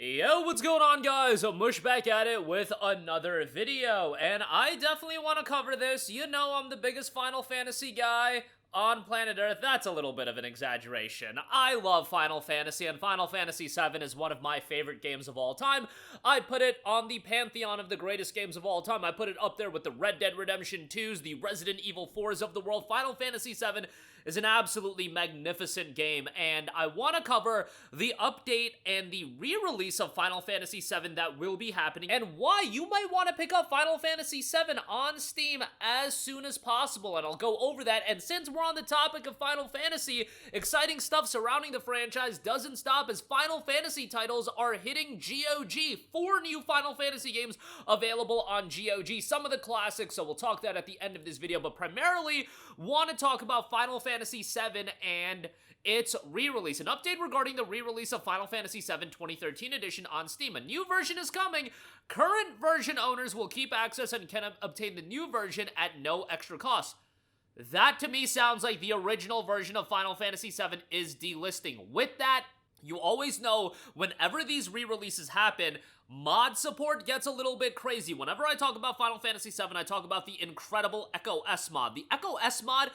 Yo, what's going on, guys? Mush back at it with another video, and I definitely want to cover this. You know I'm the biggest Final Fantasy guy on planet Earth. That's a little bit of an exaggeration. I love Final Fantasy, and Final Fantasy VII is one of my favorite games of all time. I put it on the pantheon of the greatest games of all time. I put it up there with the Red Dead Redemption 2s, the Resident Evil 4s of the world. Final Fantasy VII is an absolutely magnificent game, and I want to cover the update and the re-release of Final Fantasy VII that will be happening, and why you might want to pick up Final Fantasy VII on Steam as soon as possible, and I'll go over that. And since we're on the topic of Final Fantasy, exciting stuff surrounding the franchise doesn't stop as Final Fantasy titles are hitting GOG. 4 new Final Fantasy games available on GOG, some of the classics, so we'll talk that at the end of this video, but primarily want to talk about Final Fantasy VII and its re-release. An update regarding the re-release of Final Fantasy VII 2013 edition on Steam. A new version is coming. Current version owners will keep access and can obtain the new version at no extra cost. That to me sounds like the original version of Final Fantasy VII is delisting. With that, you always know whenever these re-releases happen, mod support gets a little bit crazy. Whenever I talk about Final Fantasy VII, I talk about the incredible Echo S mod. The Echo S mod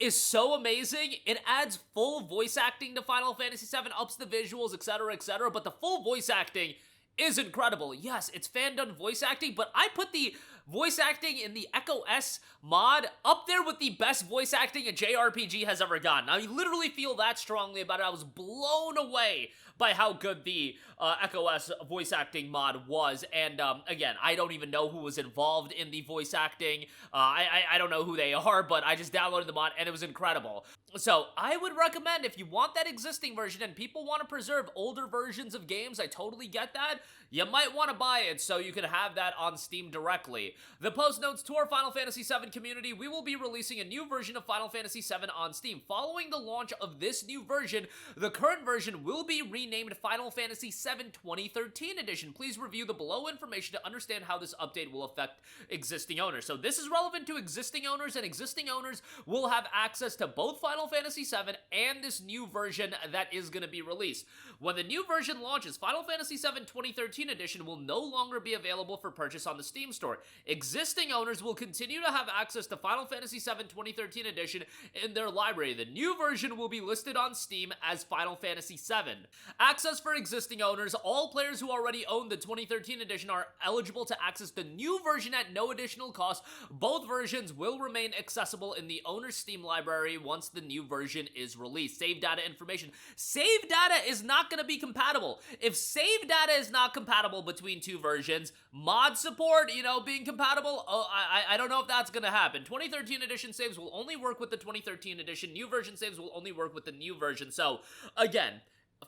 is so amazing. It adds full voice acting to Final Fantasy VII, ups the visuals, etc., but the full voice acting is incredible. Yes, it's fan-done voice acting, but I put the voice acting in the Echo S mod up there with the best voice acting a JRPG has ever gotten. I literally feel that strongly about it. I was blown away by how good the Echo S voice acting mod was, and again, I don't even know who was involved in the voice acting. I don't know who they are, but I just downloaded the mod and it was incredible. So I would recommend, if you want that existing version and people want to preserve older versions of games, I totally get that, you might want to buy it so you can have that on Steam directly. The post notes to our Final Fantasy VII community: we will be releasing a new version of Final Fantasy VII on Steam. Following the launch of this new version, the current version will be renamed Final Fantasy VII 2013 edition. Please review the below information to understand how this update will affect existing owners. So this is relevant to existing owners, and existing owners will have access to both Final Fantasy VII and this new version that is going to be released. When the new version launches, Final Fantasy VII 2013 edition will no longer be available for purchase on the Steam store. Existing owners will continue to have access to Final Fantasy VII 2013 edition in their library. The new version will be listed on Steam as Final Fantasy VII. Access for existing owners: all players who already own the 2013 edition are eligible to access the new version at no additional cost. Both versions will remain accessible in the owner's Steam library once the new version is released. Save data information. Save data is not going to be compatible. If save data is not compatible between two versions, mod support, being compatible, I don't know if that's going to happen. 2013 edition saves will only work with the 2013 edition. New version saves will only work with the new version. So, again,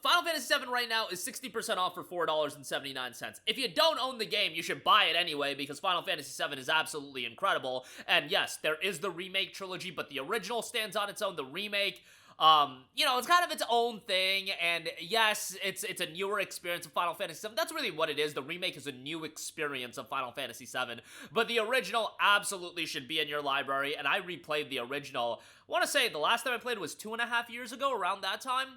Final Fantasy VII right now is 60% off for $4.79. If you don't own the game, you should buy it anyway, because Final Fantasy VII is absolutely incredible. And yes, there is the remake trilogy, but the original stands on its own. The remake, it's kind of its own thing, and yes, it's a newer experience of Final Fantasy VII. That's really what it is. The remake is a new experience of Final Fantasy VII, but the original absolutely should be in your library, and I replayed the original. I want to say the last time I played was 2.5 years ago, around that time.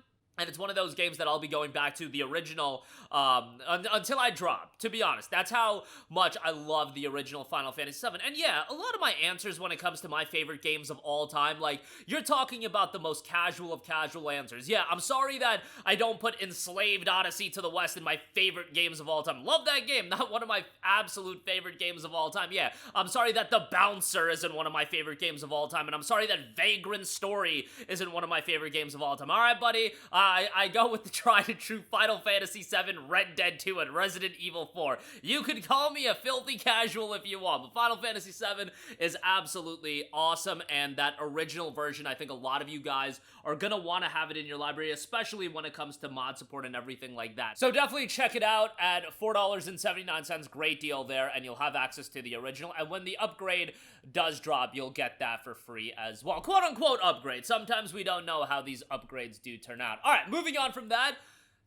And it's one of those games that I'll be going back to the original until I drop, to be honest. That's how much I love the original Final Fantasy VII. And yeah, a lot of my answers when it comes to my favorite games of all time, like, you're talking about the most casual of casual answers. Yeah, I'm sorry that I don't put Enslaved Odyssey to the West in my favorite games of all time. Love that game, not one of my absolute favorite games of all time. Yeah, I'm sorry that The Bouncer isn't one of my favorite games of all time, and I'm sorry that Vagrant Story isn't one of my favorite games of all time. Alright, buddy, I go with the tried and true Final Fantasy VII, Red Dead 2, and Resident Evil 4. You could call me a filthy casual if you want, but Final Fantasy VII is absolutely awesome, and that original version, I think a lot of you guys are gonna want to have it in your library, especially when it comes to mod support and everything like that. So definitely check it out at $4.79, great deal there, and you'll have access to the original, and when the upgrade does drop, you'll get that for free as well. Quote-unquote upgrade. Sometimes we don't know how these upgrades do turn out. Alright, moving on from that,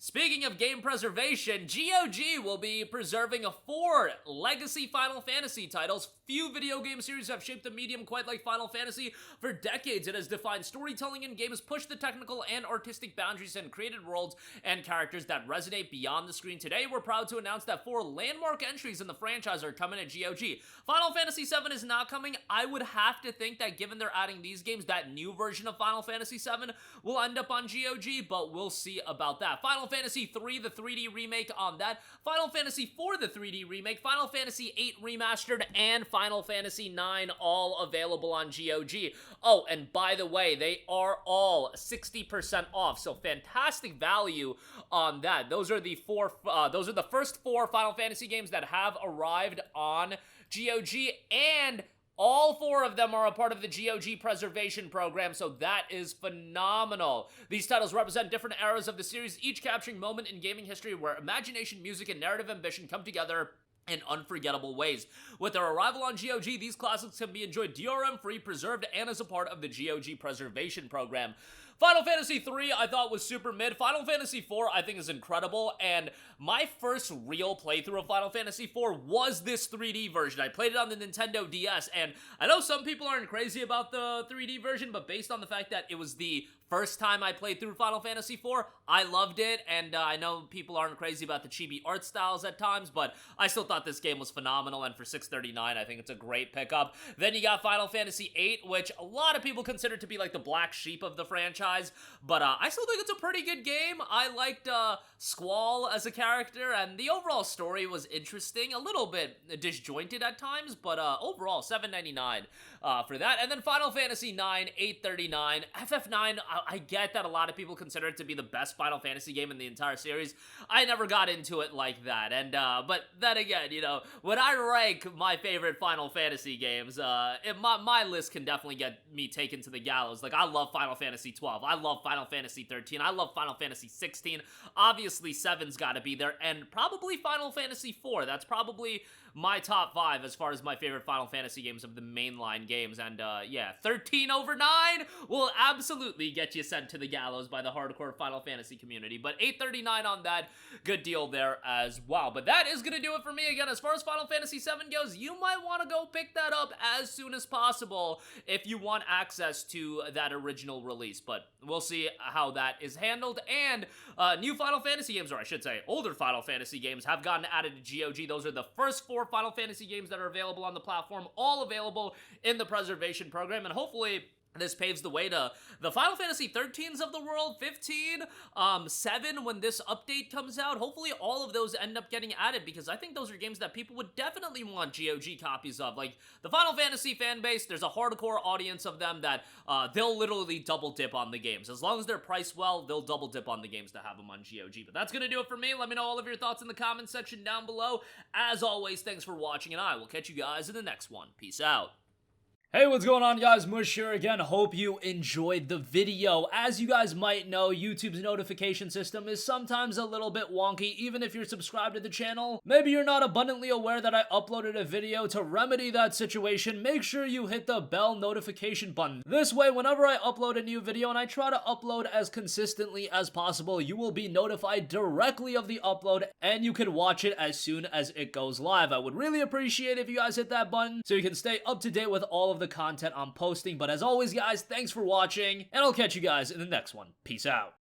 Speaking of game preservation, GOG will be preserving 4 legacy Final Fantasy titles. Few video game series have shaped the medium quite like Final Fantasy. For decades, it has defined storytelling in games, pushed the technical and artistic boundaries, and created worlds and characters that resonate beyond the screen. Today, we're proud to announce that 4 landmark entries in the franchise are coming at GOG. Final Fantasy VII is not coming. I would have to think that given they're adding these games, that new version of Final Fantasy VII will end up on GOG, but we'll see about that. Final Fantasy III, the 3D remake on that, Final Fantasy IV, the 3D remake, Final Fantasy VIII Remastered, and Final Fantasy IX all available on GOG. Oh, and by the way, they are all 60% off, so fantastic value on that. Those are the first 4 Final Fantasy games that have arrived on GOG, and all 4 of them are a part of the GOG preservation program, so that is phenomenal. These titles represent different eras of the series, each capturing a moment in gaming history where imagination, music, and narrative ambition come together in unforgettable ways. With their arrival on GOG, these classics can be enjoyed DRM-free, preserved, and as a part of the GOG preservation program. Final Fantasy III I thought was super mid. Final Fantasy IV I think is incredible, and my first real playthrough of Final Fantasy IV was this 3D version. I played it on the Nintendo DS, and I know some people aren't crazy about the 3D version, but based on the fact that it was the first time I played through Final Fantasy IV, I loved it, and I know people aren't crazy about the chibi art styles at times, but I still thought this game was phenomenal, and for $6.39, I think it's a great pickup. Then you got Final Fantasy VIII, which a lot of people consider to be like the black sheep of the franchise, but I still think it's a pretty good game. I liked Squall as a character, and the overall story was interesting, a little bit disjointed at times, but overall, $7.99 for that. And then Final Fantasy IX, $8.39. FF9, I get that a lot of people consider it to be the best Final Fantasy game in the entire series. I never got into it like that, and but then again, you know, when I rank my favorite Final Fantasy games, my list can definitely get me taken to the gallows. Like, I love Final Fantasy 12, I love Final Fantasy 13, I love Final Fantasy 16, obviously 7's gotta be there, and probably Final Fantasy 4. That's probably my top 5 as far as my favorite Final Fantasy games of the mainline games, and yeah, 13 over 9 will absolutely get you sent to the gallows by the hardcore Final Fantasy community, but $8.39 on that, good deal there as well. But that is gonna do it for me. Again, as far as Final Fantasy VII goes, you might want to go pick that up as soon as possible if you want access to that original release, but we'll see how that is handled. And new Final Fantasy games, or I should say older Final Fantasy games, have gotten added to GOG. Those are the first 4 Final Fantasy games that are available on the platform, all available in the preservation program, and hopefully this paves the way to the Final Fantasy 13s of the world, 15, 7 when this update comes out. Hopefully all of those end up getting added, because I think those are games that people would definitely want GOG copies of. Like, the Final Fantasy fan base, there's a hardcore audience of them that they'll literally double dip on the games. As long as they're priced well, they'll double dip on the games to have them on GOG. But that's gonna do it for me. Let me know all of your thoughts in the comments section down below. As always, thanks for watching, and I will catch you guys in the next one. Peace out. Hey, what's going on, guys? Mush here again. Hope you enjoyed the video. As you guys might know, YouTube's notification system is sometimes a little bit wonky, even if you're subscribed to the channel. Maybe you're not abundantly aware that I uploaded a video. To remedy that situation, make sure you hit the bell notification button. This way, whenever I upload a new video, and I try to upload as consistently as possible, you will be notified directly of the upload, and you can watch it as soon as it goes live. I would really appreciate it if you guys hit that button so you can stay up to date with all of the content I'm posting. But as always, guys, thanks for watching, and I'll catch you guys in the next one. Peace out.